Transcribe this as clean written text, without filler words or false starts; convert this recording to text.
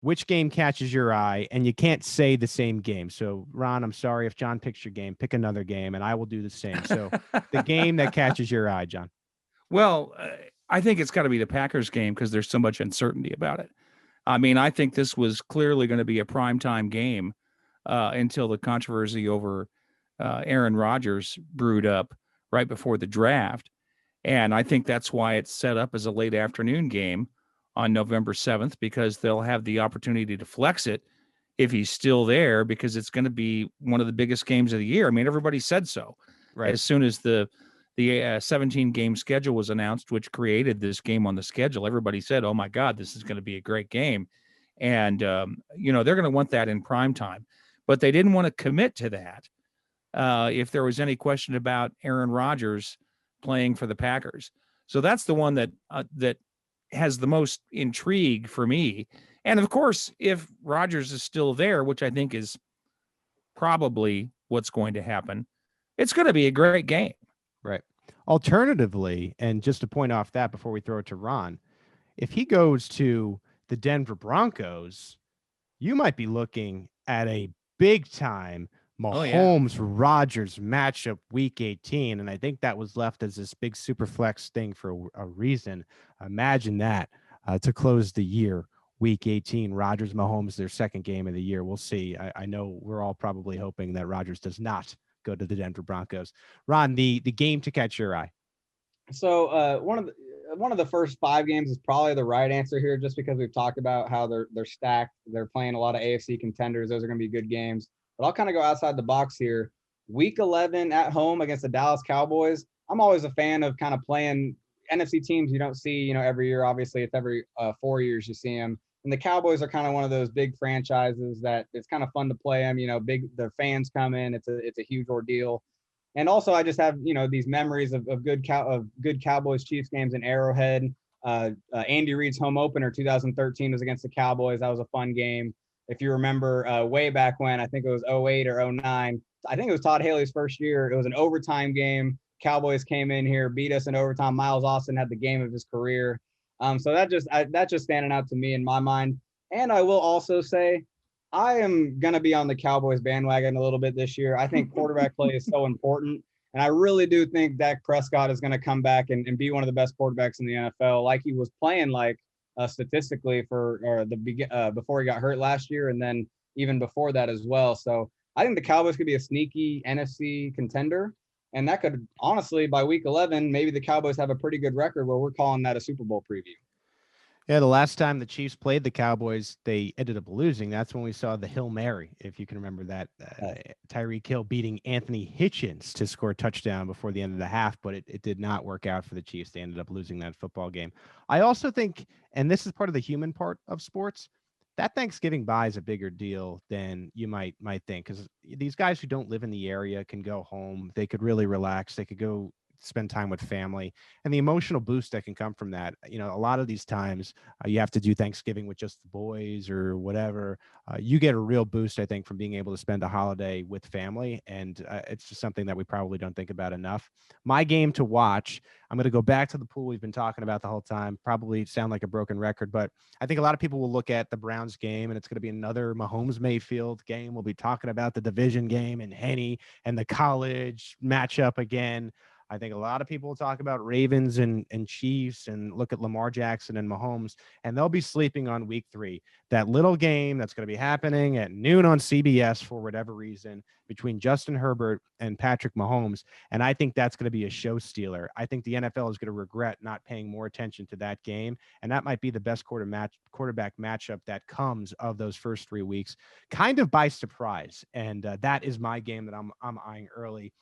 which game catches your eye, and you can't say the same game. So, Ron, I'm sorry if John picks your game, pick another game, and I will do the same. So, the game that catches your eye, John. Well, I think it's got to be the Packers game because there's so much uncertainty about it. I mean, I think this was clearly going to be a primetime game until the controversy over Aaron Rodgers brewed up right before the draft. And I think that's why it's set up as a late afternoon game on November 7th, because they'll have the opportunity to flex it if he's still there, because it's going to be one of the biggest games of the year. I mean, everybody said so. Right. As soon as the 17 game schedule was announced, which created this game on the schedule, everybody said, "Oh my God, this is going to be a great game," and they're going to want that in prime time. But they didn't want to commit to that if there was any question about Aaron Rodgers playing for the Packers. So that's the one that has the most intrigue for me. And of course, if Rodgers is still there, which I think is probably what's going to happen, it's going to be a great game. Right. Alternatively, and just to point off that before we throw it to Ron, if he goes to the Denver Broncos, you might be looking at a big time Mahomes Rodgers matchup week 18. And I think that was left as this big super flex thing for a reason. Imagine that to close the year, week 18, Rodgers Mahomes, their second game of the year. We'll see. I know we're all probably hoping that Rodgers does not go to the Denver Broncos. Ron, the game to catch your eye. So one of the first 5 games is probably the right answer here, just because we've talked about how they're stacked. They're playing a lot of AFC contenders. Those are going to be good games. But I'll kind of go outside the box here. Week 11 at home against the Dallas Cowboys. I'm always a fan of kind of playing NFC teams you don't see, every year. Obviously, it's every 4 years you see them. And the Cowboys are kind of one of those big franchises that it's kind of fun to play them. Their fans come in. It's a huge ordeal. And also, I just have these memories of good Cowboys Chiefs games in Arrowhead. Andy Reid's home opener 2013 was against the Cowboys. That was a fun game. If you remember way back when, I think it was 08 or 09. I think it was Todd Haley's first year. It was an overtime game. Cowboys came in here, beat us in overtime. Miles Austin had the game of his career. So that's just standing out to me in my mind. And I will also say, I am going to be on the Cowboys bandwagon a little bit this year. I think quarterback play is so important. And I really do think Dak Prescott is going to come back and be one of the best quarterbacks in the NFL, like he was playing statistically before he got hurt last year, and then even before that as well. So I think the Cowboys could be a sneaky NFC contender. And that could, honestly, by week 11, maybe the Cowboys have a pretty good record where we're calling that a Super Bowl preview. Yeah, the last time the Chiefs played the Cowboys, they ended up losing. That's when we saw the Hail Mary, if you can remember that. Tyreek Hill beating Anthony Hitchens to score a touchdown before the end of the half, but it did not work out for the Chiefs. They ended up losing that football game. I also think, and this is part of the human part of sports, that Thanksgiving bye is a bigger deal than you might think, because these guys who don't live in the area can go home. They could really relax. They could go spend time with family, and the emotional boost that can come from that. A lot of these times you have to do Thanksgiving with just the boys or whatever. You get a real boost, I think, from being able to spend a holiday with family. And it's just something that we probably don't think about enough. My game to watch, I'm going to go back to the pool we've been talking about the whole time, probably sound like a broken record, but I think a lot of people will look at the Browns game and it's going to be another Mahomes Mayfield game. We'll be talking about the division game and Henny and the college matchup again. I think a lot of people will talk about Ravens and Chiefs and look at Lamar Jackson and Mahomes, and they'll be sleeping on week 3. That little game that's going to be happening at noon on CBS for whatever reason between Justin Herbert and Patrick Mahomes. And I think that's going to be a show stealer. I think the NFL is going to regret not paying more attention to that game. And that might be the best quarterback matchup that comes of those first 3 weeks, kind of by surprise. And that is my game that I'm eyeing early.